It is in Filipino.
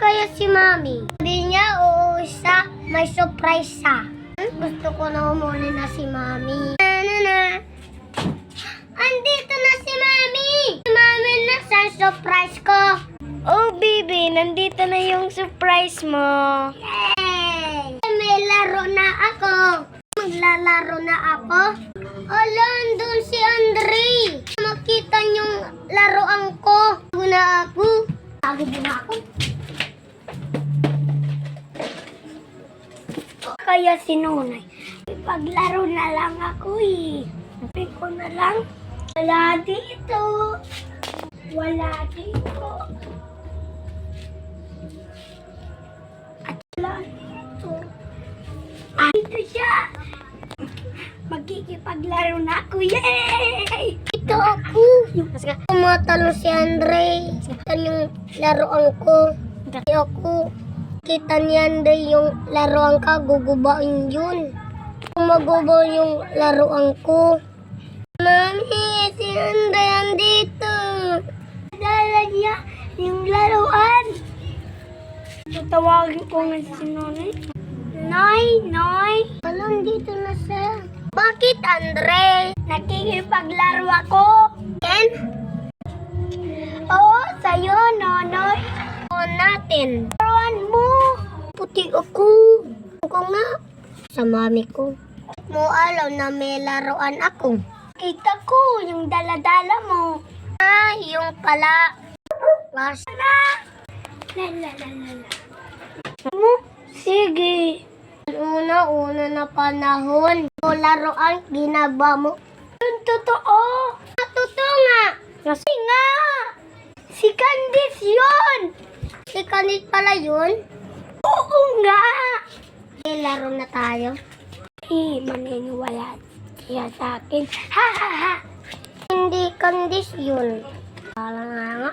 kaya si Mami? Sabi niya, oo siya, may surprise siya. Gusto ko na umuli na si Mami. Andito na si Mami! Si Mami na sa surprise ko. Oh, baby, nandito na yung surprise mo. Yay! May laro na ako. Maglalaro na ako. Ala, andun si Andre. Makita niyong laruan ko. Tago na ako. Tago na ako. Kaya si Nonay, paglaro na lang ako eh. Sabi ko na lang, wala dito. Wala dito. At wala dito. Dito siya. Magkikipaglaro na ako. Yay! Ito ako. Tumatalo si Andre. Kita yung laruan ko. Hindi ako. Kita ni Andre yung laruan ka, gugubain yun. Kung magubaw yung laruan ko. Mami, si Andre andito. Dala niya yung laruan. Tatawagin ko nga si Nonay. Noy! Alam, dito na siya. Bakit, Andre? Nakikipaglaro ako. Ken? Oo, sa'yo, Nonoy. O natin. Laruan mo. Puti ako. Ako nga. Sa mami ko. Mo alam na may laruan ako. Kita ko yung dala-dala mo. Ah, yung pala. Basta. La. Mo? Sige. Una na panahon. O laruan, ginaba mo. Yung totoo. Totoo nga. Kasi nga. Si Candice yun. Si Kanit pala yun. Oo nga. May laro na tayo. Maniniwala siya sa akin. Ha ha ha. Hindi Candice yun. Parang nga.